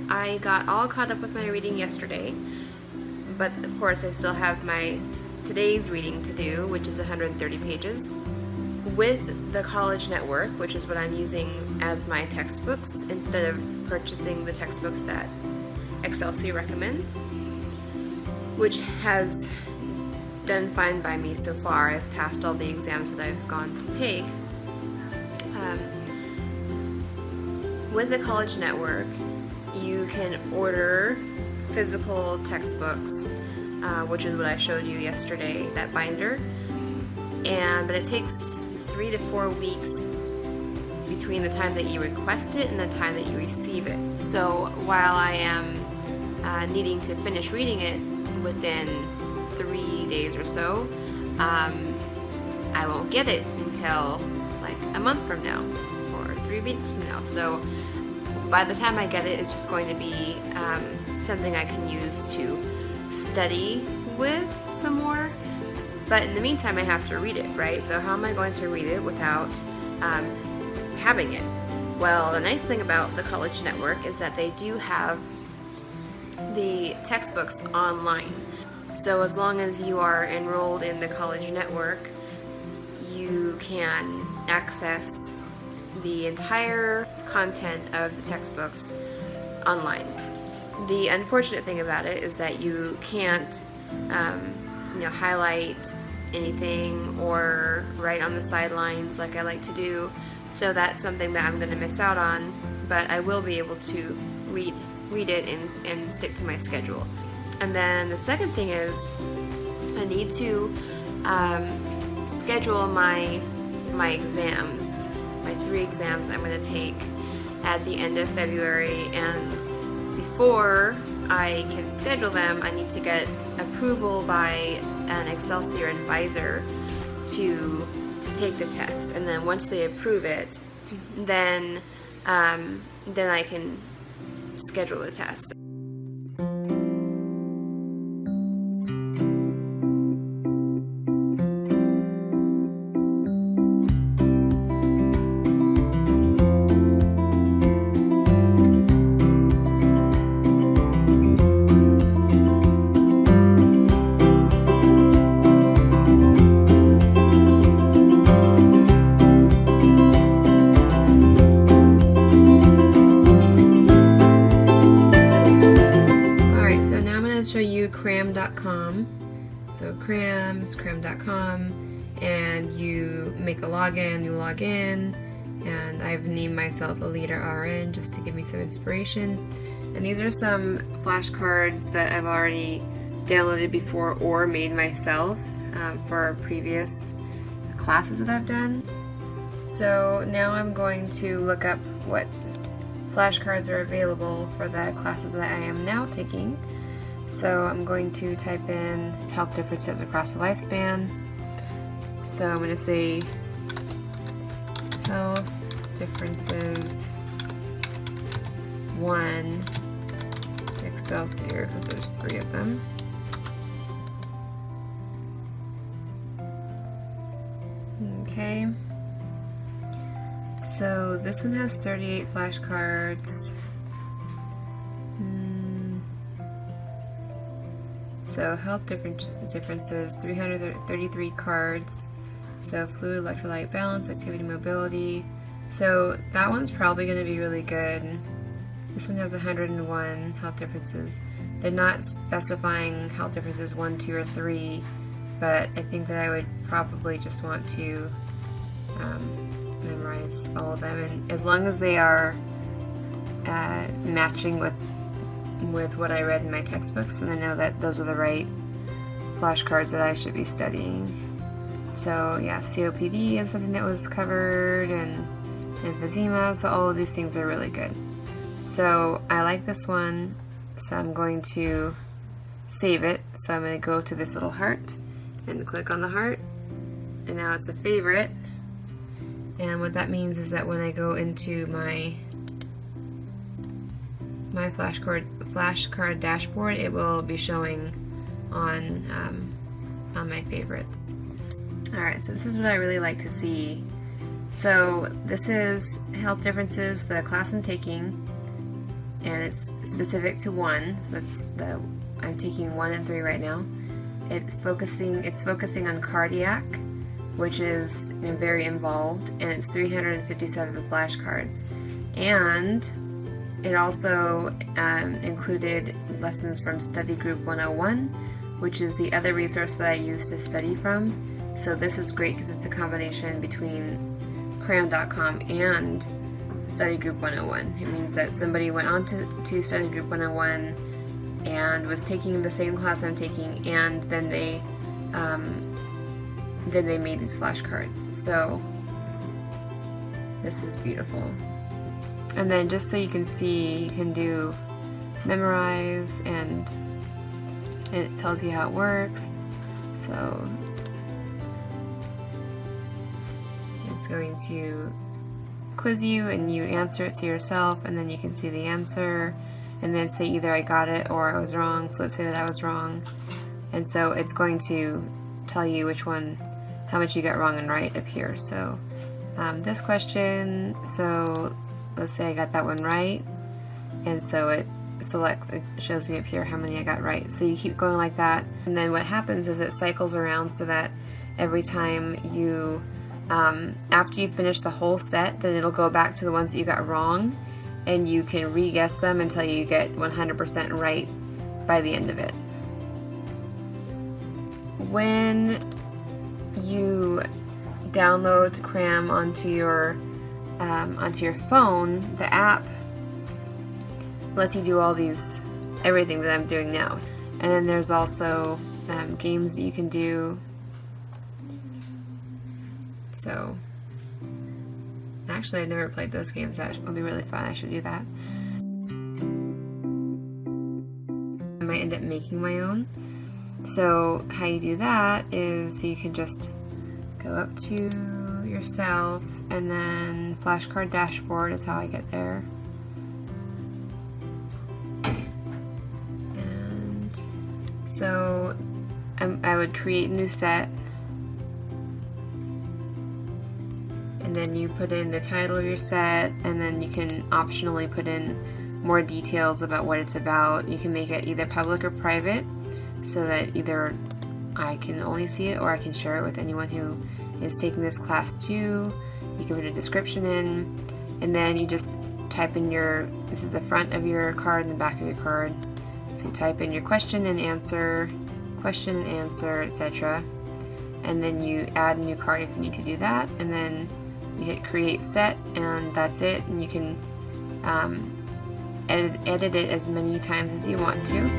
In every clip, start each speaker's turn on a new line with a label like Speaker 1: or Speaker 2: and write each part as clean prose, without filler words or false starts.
Speaker 1: I got all caught up with my reading yesterday, but of course I still have my today's reading to do, which is 130 pages. With the College Network, which is what I'm using as my textbooks instead of purchasing the textbooks that Excelsior recommends, which has done fine by me so far. I've passed all the exams that I've gone to take. With the College Network, you can order physical textbooks, which is what I showed you yesterday, that binder, but it takes 3 to 4 weeks between the time that you request it and the time that you receive it. So while I am needing to finish reading it within 3 days or so, I won't get it until like a month from now or 3 weeks from now. So by the time I get it, it's just going to be something I can use to study with some more. But in the meantime, I have to read it, right? So how am I going to read it without having it? Well, the nice thing about the College Network is that they do have the textbooks online. So as long as you are enrolled in the College Network, you can access the entire content of the textbooks online. The unfortunate thing about it is that you can't highlight anything or write on the sidelines like I like to do, so that's something that I'm going to miss out on, but I will be able to read it and stick to my schedule. And then the second thing is I need to schedule my exams, my 3 exams I'm going to take at the end of February, and before I can schedule them, I need to get approval by an Excelsior advisor to take the test. And then once they approve it, then I can schedule the test. Show you CRAM.com. So CRAM is CRAM.com, and you make a login, you log in, and I've named myself a leader RN just to give me some inspiration. And these are some flashcards that I've already downloaded before or made myself for previous classes that I've done. So now I'm going to look up what flashcards are available for the classes that I am now taking. So I'm going to type in health differences across the lifespan. So I'm going to say health differences 1 Excelsior, because there's 3 of them. Okay. So this one has 38 flashcards. So health differences, 333 cards. So fluid, electrolyte balance, activity, mobility. So that one's probably going to be really good. This one has 101 health differences. They're not specifying health differences 1, 2, or 3, but I think that I would probably just want to memorize all of them. And as long as they are matching with what I read in my textbooks, and I know that those are the right flashcards that I should be studying. So yeah, COPD is something that was covered, and emphysema, so all of these things are really good. So I like this one, so I'm going to save it. So I'm going to go to this little heart and click on the heart, and now it's a favorite. And what that means is that when I go into my flashcard dashboard, it will be showing on my favorites. Alright, so this is what I really like to see. So this is health differences, the class I'm taking, and it's specific to 1. I'm taking 1 and 3 right now. It's focusing on cardiac, which is very involved, and it's 357 flashcards. And it also included lessons from Study Group 101, which is the other resource that I use to study from. So this is great because it's a combination between CRAM.com and Study Group 101. It means that somebody went on to Study Group 101 and was taking the same class I'm taking, and then they made these flashcards. So this is beautiful. And then just so you can see, you can do memorize, and it tells you how it works. So it's going to quiz you and you answer it to yourself, and then you can see the answer and then say either I got it or I was wrong. So let's say that I was wrong, and so it's going to tell you which one, how much you got wrong and right up here. So this question, so let's say I got that one right, and so it shows me up here how many I got right. So you keep going like that, and then what happens is it cycles around so that every time you after you finish the whole set, then it'll go back to the ones that you got wrong, and you can re-guess them until you get 100% right by the end of it. When you download CRAM onto your phone, the app lets you do everything that I'm doing now. And then there's also games that you can do. So actually, I've never played those games. That will be really fun. I should do that. I might end up making my own. So how you do that is you can just go up to yourself, and then flashcard dashboard is how I get there. And so I would create a new set, and then you put in the title of your set, and then you can optionally put in more details about what it's about. You can make it either public or private, so that either I can only see it or I can share it with anyone who is taking this class too. You can put a description in, and then you just type in this is the front of your card and the back of your card. So you type in your question and answer, etc. And then you add a new card if you need to do that, and then you hit create set, and that's it. And you can edit it as many times as you want to.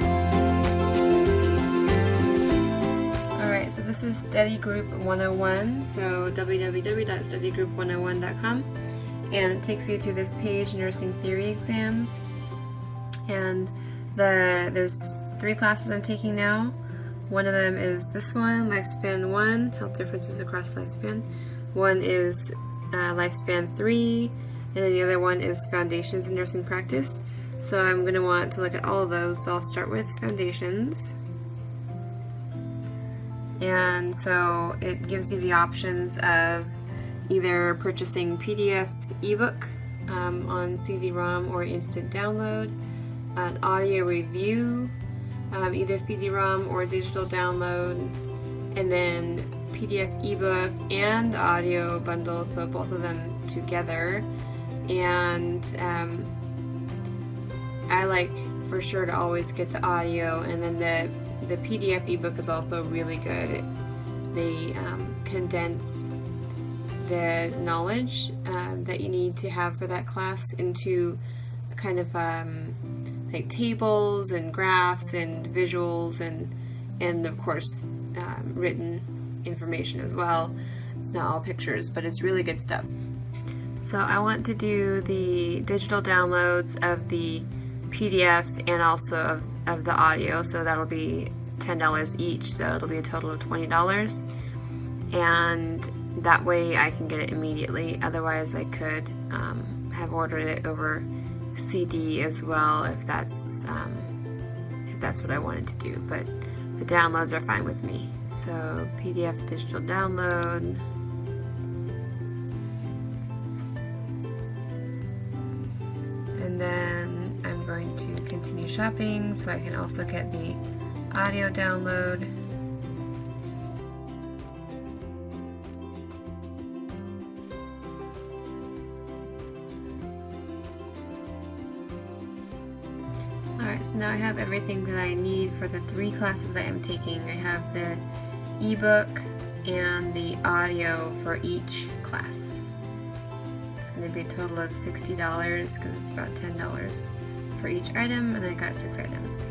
Speaker 1: Alright, so this is Study Group 101, so www.studygroup101.com, and it takes you to this page, Nursing Theory Exams, and there's 3 classes I'm taking now. One of them is this one, Lifespan 1, Health Differences Across Lifespan. One is Lifespan 3, and then the other one is Foundations in Nursing Practice. So I'm going to want to look at all of those, so I'll start with Foundations. And so it gives you the options of either purchasing PDF ebook on CD-ROM or instant download, an audio review, either CD-ROM or digital download, and then PDF ebook and audio bundle, so both of them together. And I like for sure to always get the audio, and then the PDF ebook is also really good. They condense the knowledge that you need to have for that class into kind of like tables and graphs and visuals and of course written information as well. It's not all pictures, but it's really good stuff. So I want to do the digital downloads of the PDF and also of the audio, so that'll be $10 each, so it'll be a total of $20, and that way I can get it immediately. Otherwise I could have ordered it over CD as well if that's what I wanted to do, but the downloads are fine with me. So PDF digital download, and then I'm going to continue shopping so I can also get the audio download. Alright, so now I have everything that I need for the 3 classes that I'm taking. I have the ebook and the audio for each class. It's going to be a total of $60 because it's about $10 for each item, and I got 6 items.